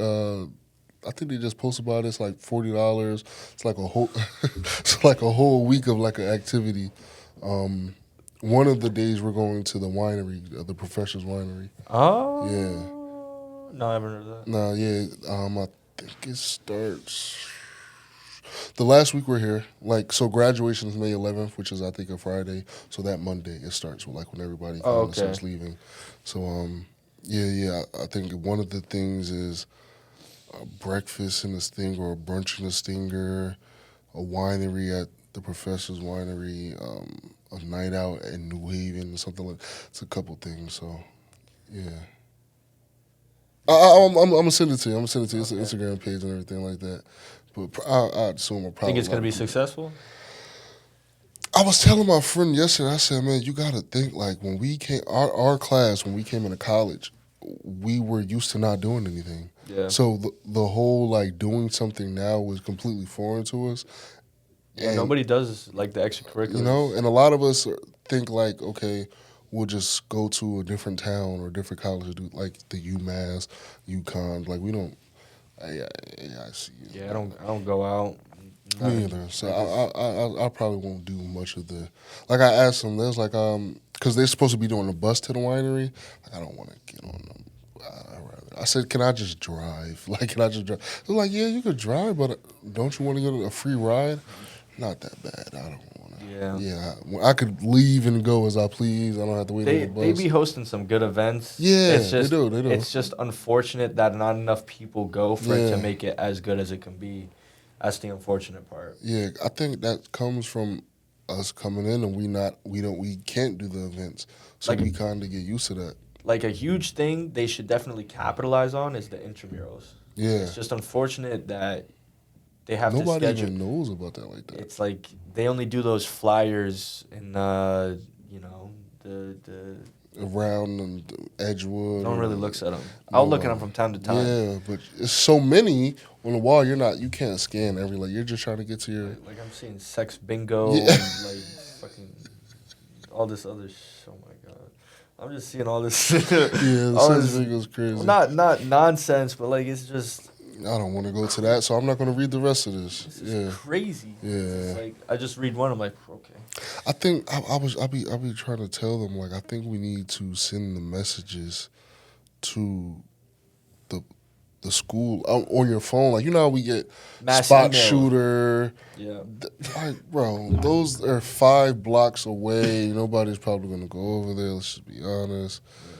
I think they just posted about it. It's like $40. It's like a whole, it's like a whole week of like an activity. One of the days we're going to the winery, the Professor's Winery. Oh. Yeah. No, I haven't heard of that. No, yeah. I think it starts the last week we're here. Like, so graduation is May 11th, which is I think a Friday. So that Monday it starts with like when everybody kind of starts leaving. So I think one of the things is a breakfast in the Stinger or a brunch in the Stinger, a winery at the Professor's Winery, a night out in New Haven, something like. It's a couple things. So, yeah. I'm gonna send it to you. It's an Instagram page and everything like that. But I assume I'll probably. Think it's gonna be successful? I was telling my friend yesterday. I said, man, you gotta think like when we came, our class when we came into college, we were used to not doing anything. Yeah. So the whole like doing something now was completely foreign to us. Yeah, nobody does like the extracurriculars. You know, and a lot of us think like, okay, we'll just go to a different town or a different college, do like the UMass, UConn. Like we don't. AIC. Yeah, I don't go out. Me either. So I probably won't do much of the. Like I asked them, there's like because they're supposed to be doing a bus to the winery. Like, I don't want to get on them. I said, can I just drive? Like, can I just drive? They're like, yeah, you could drive, but don't you want to get a free ride? Not that bad. I don't want to. Yeah. Yeah. I could leave and go as I please. I don't have to wait on the bus. They be hosting some good events. Yeah, it's just, they do. It's just unfortunate that not enough people go for it to make it as good as it can be. That's the unfortunate part. Yeah, I think that comes from us coming in and we can't do the events, so we kind of get used to that. Like a huge thing they should definitely capitalize on is the intramurals. Yeah, it's just unfortunate that they have nobody to schedule. even knows about that like that. It's like they only do those flyers in the around and Edgewood. No one really looks at them. I'll look at them from time to time. Yeah, but it's so many on the wall. You can't scan every. Like you're just trying to get to your. Like I'm seeing sex bingo and like fucking all this other. Oh my god, I'm just seeing all this. Yeah, the sex bingo's crazy. Not nonsense, but like it's just. I don't want to go to that, so I'm not going to read the rest of this. This is crazy. Yeah. It's like I just read one. I'm like, okay. I think I'll be trying to tell them like I think we need to send the messages to the school on your phone. Like, you know how we get Mass spot email. shooter. Yeah. Like, bro, those are 5 blocks away. Nobody's probably going to go over there. Let's just be honest. Yeah.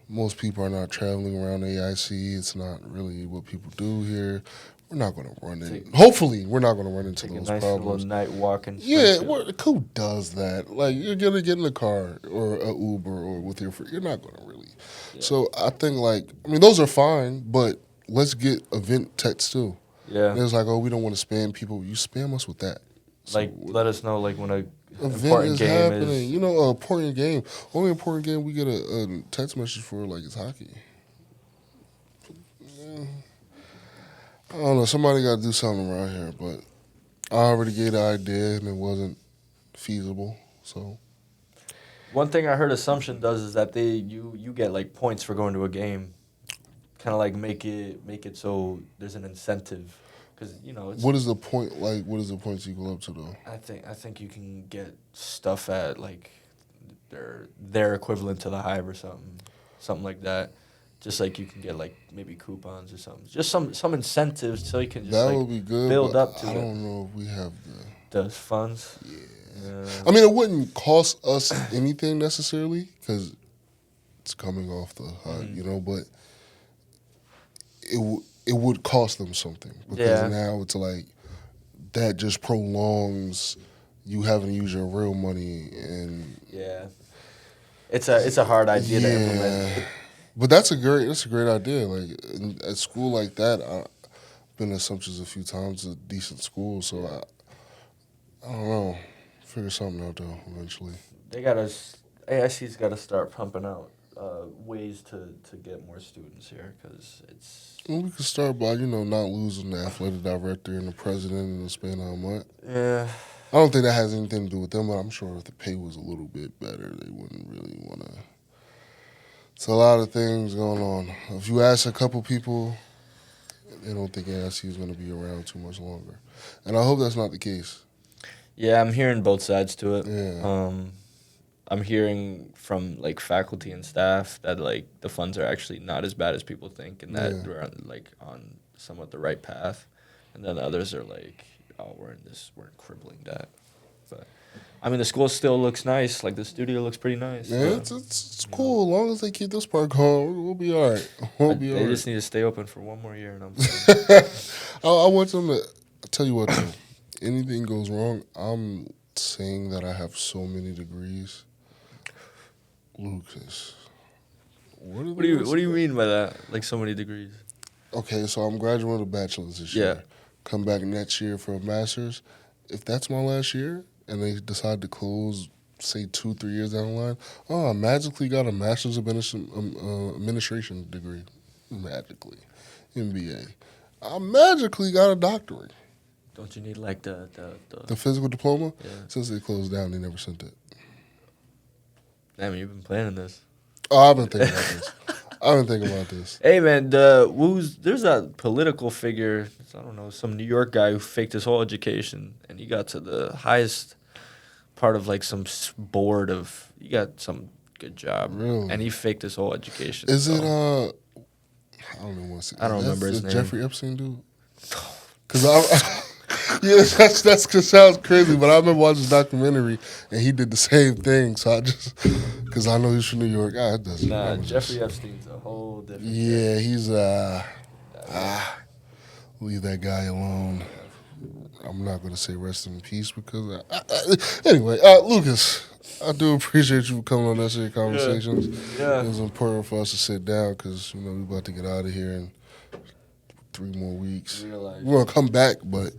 Most people are not traveling around AIC. It's not really what people do here. We're not going to run into. Hopefully, we're not going to run into Take those a nice problems. little night walk in Yeah, Springfield. who does that? Like, you're gonna get in a car or a Uber or with your friend. You're not gonna really. Yeah. So I think, like, I mean, those are fine, but let's get event texts too. Yeah. And it's like, oh, we don't want to spam people. You spam us with that. So Like, let us know, like, when a event important is game happening. is. You know, an important game. Only important game we get a text message for, like, is hockey. Yeah. I don't know. Somebody got to do something around here, but I already gave the idea and it wasn't feasible. So One thing I heard Assumption does is that you get like points for going to a game, kind of like make it so there's an incentive, because it's. what is the point? Like, what is the points equal up to though? I think you can get stuff at like their equivalent to the Hive or something like that. Just like you can get like maybe coupons or something. Just some incentives so you can just That like would be good. build but up to I it. don't know if we have the. Those funds. Yeah. I mean, it wouldn't cost us anything necessarily because it's coming off the HUD, but it would cost them something because now it's like that just prolongs you having to use your real money and Yeah. It's a hard idea to implement. But that's a great idea. Like at school like that, I've been to Assumptions a few times. It's a decent school, so I don't know. Figure something out though eventually. AIC's got to start pumping out ways to get more students here because it's. Well, we could start by not losing the athletic director and the president in the span of a month. Yeah. I don't think that has anything to do with them, but I'm sure if the pay was a little bit better, they wouldn't really want to. It's a lot of things going on. If you ask a couple people, they don't think AIC is going to be around too much longer. And I hope that's not the case. Yeah, I'm hearing both sides to it. Yeah. I'm hearing from like faculty and staff that like the funds are actually not as bad as people think, and that we're on somewhat the right path. And then others are like, oh, we're in crippling debt. But I mean, the school still looks nice. Like the studio looks pretty nice. Yeah, it's cool. As long as they keep this part going, we'll be all right. They just need to stay open for one more year, and I'm fine. I want them to. I'll tell you what, though. Anything goes wrong, I'm saying that I have so many degrees. Lucas, what What do you mean by that? Like so many degrees? Okay, so I'm graduating with a bachelor's this year. Come back next year for a master's. If that's my last year and they decide to close, say 2-3 years down the line, I magically got a master's administration degree. Magically. MBA. I magically got a doctorate. Don't you need like the physical diploma? Yeah. Since they closed down, they never sent it. Damn, you've been planning this. Oh, I've been thinking about this. Hey man, there's a political figure, I don't know, some New York guy who faked his whole education and he got to the highest part of like some board of, he got some good job. Really? And he faked his whole education. Is it I don't know I don't remember his name. Jeffrey Epstein dude? Cuz yeah, that sounds crazy, but I remember watching this documentary and he did the same thing. So I just, because I know he's from New York, it doesn't. Nah, Jeffrey Epstein's a whole different. Yeah, he's leave that guy alone. I'm not gonna say rest in peace because anyway, Lucas, I do appreciate you coming on Necessary Conversations. Yeah. It was important for us to sit down because we're about to get out of here in 3 more weeks. We're gonna come back, but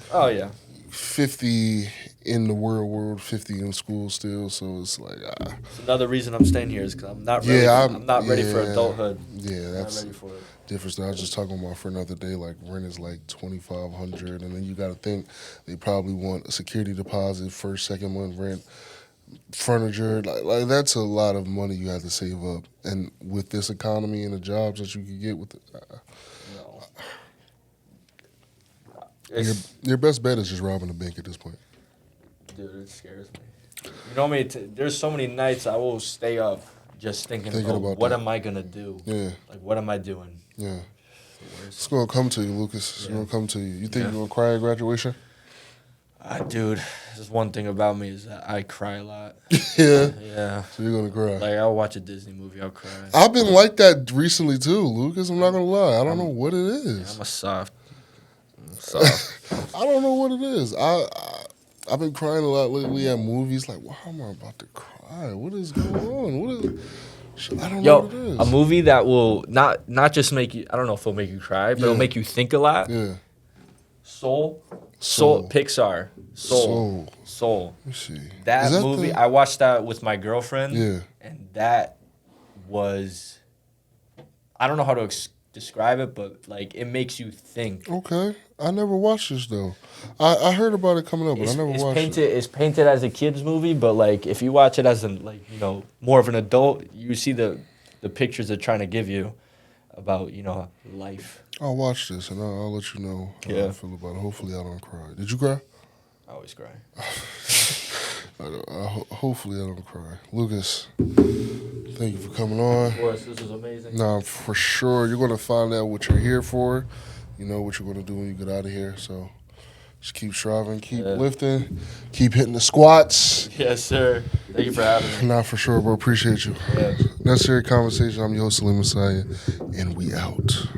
50 in the real world, 50 in school still. So it's like It's another reason I'm staying here is because I'm not ready. I'm not ready for adulthood. Yeah, that's not ready for it. Different. I was just talking with my friend the other day. Like rent is like $2,500, and then you got to think they probably want a security deposit, first, second month rent, furniture. Like that's a lot of money you have to save up. And with this economy and the jobs that you could get with it. Your best bet is just robbing a bank at this point. Dude, it scares me. You know me. There's so many nights I will stay up just thinking about what am I gonna do? Yeah. Like what am I doing? Yeah. It's gonna come to you, Lucas. It's gonna come to you. You think you're gonna cry at graduation? Dude, there's one thing about me is that I cry a lot. Yeah. Yeah. So you're gonna cry. Like, I'll watch a Disney movie, I'll cry. I've been like that recently too, Lucas. I'm not gonna lie. I don't know what it is. I'm soft. I don't know what it is. I've been crying a lot lately at movies. Like, why am I about to cry? What is going on? I don't know what it is. A movie that will not just make you, I don't know if it'll make you cry, but it'll make you think a lot. Yeah. Soul, Pixar. Soul. Let me see. That movie, I watched that with my girlfriend. Yeah. And that was, I don't know how to describe it, but like it makes you think. Okay. I never watched this though. I heard about it coming up, but I never watched it. It's painted as a kid's movie, but like if you watch it as more of an adult, you see the pictures they're trying to give you about life. I'll watch this and I'll let you know how I feel about it. Hopefully I don't cry. Did you cry? I always cry. Hopefully I don't cry. Lucas, thank you for coming on. Of course, this was amazing. Nah, for sure. You're going to find out what you're here for. You know what you're going to do when you get out of here. So just keep striving, keep lifting, keep hitting the squats. Yes, sir. Thank you for having me. Nah, for sure, bro. Appreciate you. Yeah. Necessary Conversation. I'm your host, Saleem, and we out.